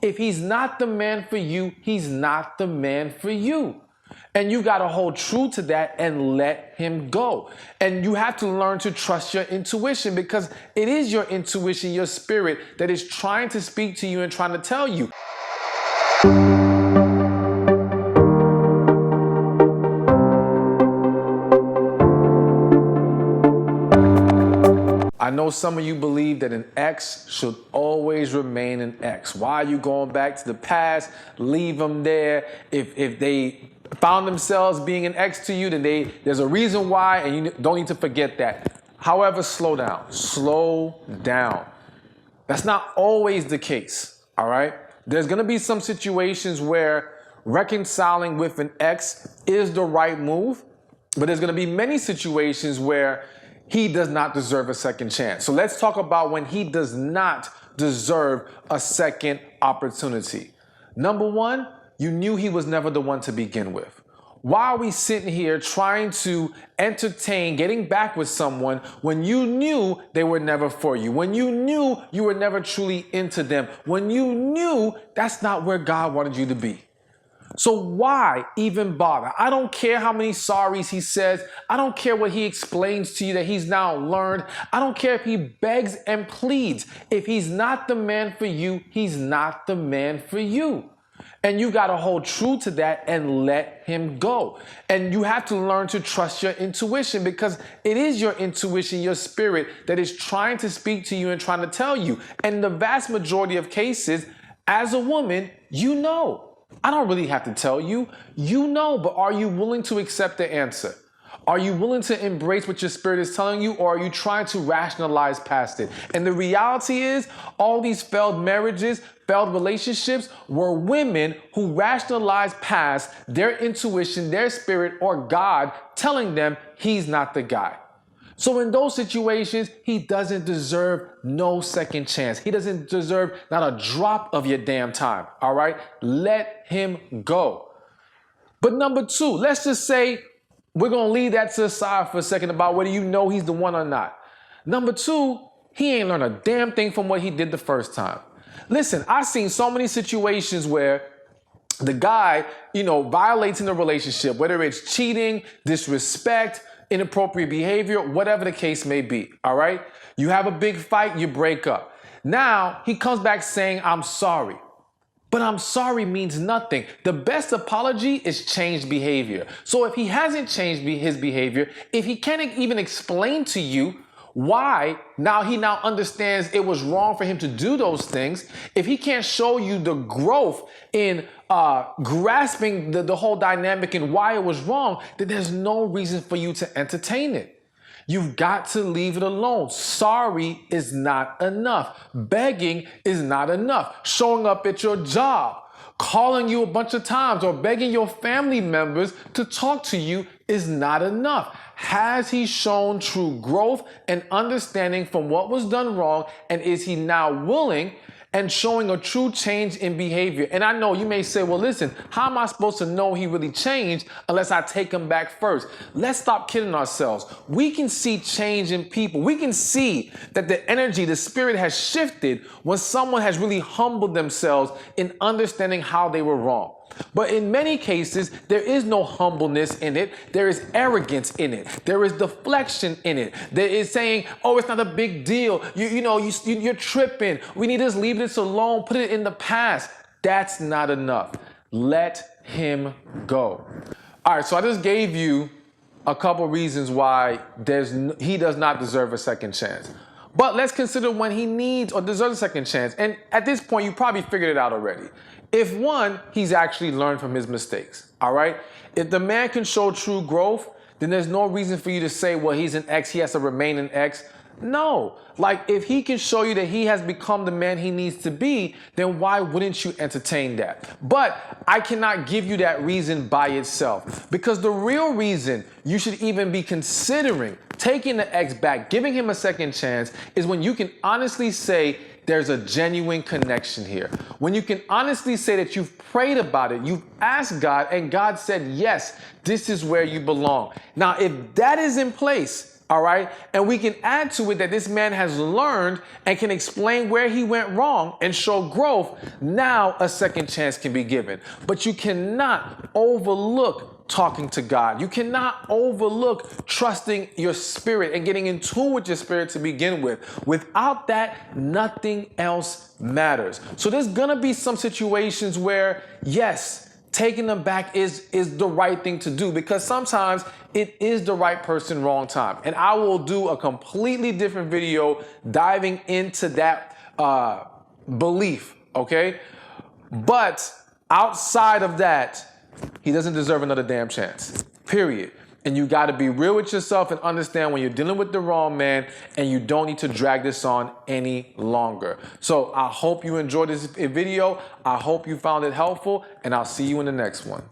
If he's not the man for you, he's not the man for you. And you got to hold true to that and let him go. And you have to learn to trust your intuition, because it is your intuition, your spirit, that is trying to speak to you and trying to tell you. I know some of you believe that an ex should always remain an ex. Why are you going back to the past? Leave them there. If they found themselves being an ex to you, then there's a reason why, and you don't need to forget that. However, slow down. Slow down. That's not always the case, all right? There's going to be some situations where reconciling with an ex is the right move, but there's going to be many situations where he does not deserve a second chance. So let's talk about when he does not deserve a second opportunity. Number one, you knew he was never the one to begin with. Why are we sitting here trying to entertain getting back with someone when you knew they were never for you? When you knew you were never truly into them? When you knew that's not where God wanted you to be? So why even bother? I don't care how many sorries he says. I don't care what he explains to you that he's now learned. I don't care if he begs and pleads. If he's not the man for you, he's not the man for you. And you got to hold true to that and let him go. And you have to learn to trust your intuition, because it is your intuition, your spirit, that is trying to speak to you and trying to tell you. And in the vast majority of cases, as a woman, you know. I don't really have to tell you. You know, but are you willing to accept the answer? Are you willing to embrace what your spirit is telling you, or are you trying to rationalize past it? And the reality is, all these failed marriages, failed relationships were women who rationalized past their intuition, their spirit, or God telling them he's not the guy. So in those situations, he doesn't deserve no second chance. He doesn't deserve not a drop of your damn time, all right? Let him go. But number two, let's just say we're going to leave that to the side for a second about whether you know he's the one or not. Number two, he ain't learned a damn thing from what he did the first time. Listen, I've seen so many situations where the guy, violates in a relationship, whether it's cheating, disrespect, inappropriate behavior, whatever the case may be, all right? You have a big fight, you break up. Now, he comes back saying, I'm sorry. But I'm sorry means nothing. The best apology is changed behavior. So if he hasn't changed his behavior, if he can't even explain to you why he now understands it was wrong for him to do those things, if he can't show you the growth in grasping the whole dynamic and why it was wrong, then there's no reason for you to entertain it. You've got to leave it alone. Sorry is not enough. Begging is not enough. Showing up at your job, calling you a bunch of times, or begging your family members to talk to you is not enough. Has he shown true growth and understanding from what was done wrong? And is he now willing and showing a true change in behavior? And I know you may say, well, listen, how am I supposed to know he really changed unless I take him back first? Let's stop kidding ourselves. We can see change in people. We can see that the energy, the spirit has shifted when someone has really humbled themselves in understanding how they were wrong. But in many cases, there is no humbleness in it. There is arrogance in it. There is deflection in it. There is saying, oh, it's not a big deal. You're tripping. We need to just leave this alone. Put it in the past. That's not enough. Let him go. All right, so I just gave you a couple reasons why he does not deserve a second chance. But let's consider when he needs or deserves a second chance. And at this point, you probably figured it out already. If one, he's actually learned from his mistakes, all right? If the man can show true growth, then there's no reason for you to say, well, he's an ex, he has to remain an ex. No, like if he can show you that he has become the man he needs to be, then why wouldn't you entertain that? But I cannot give you that reason by itself, because the real reason you should even be considering taking the ex back, giving him a second chance, is when you can honestly say, there's a genuine connection here. When you can honestly say that you've prayed about it, you've asked God, and God said, yes, this is where you belong. Now, if that is in place, all right? And we can add to it that this man has learned and can explain where he went wrong and show growth. Now a second chance can be given. But you cannot overlook talking to God. You cannot overlook trusting your spirit and getting in tune with your spirit to begin with. Without that, nothing else matters. So there's gonna be some situations where, yes, taking them back is the right thing to do, because sometimes it is the right person, wrong time. And I will do a completely different video diving into that belief, okay? But outside of that, he doesn't deserve another damn chance, period. And you got to be real with yourself and understand when you're dealing with the wrong man, and you don't need to drag this on any longer. So I hope you enjoyed this video. I hope you found it helpful, and I'll see you in the next one.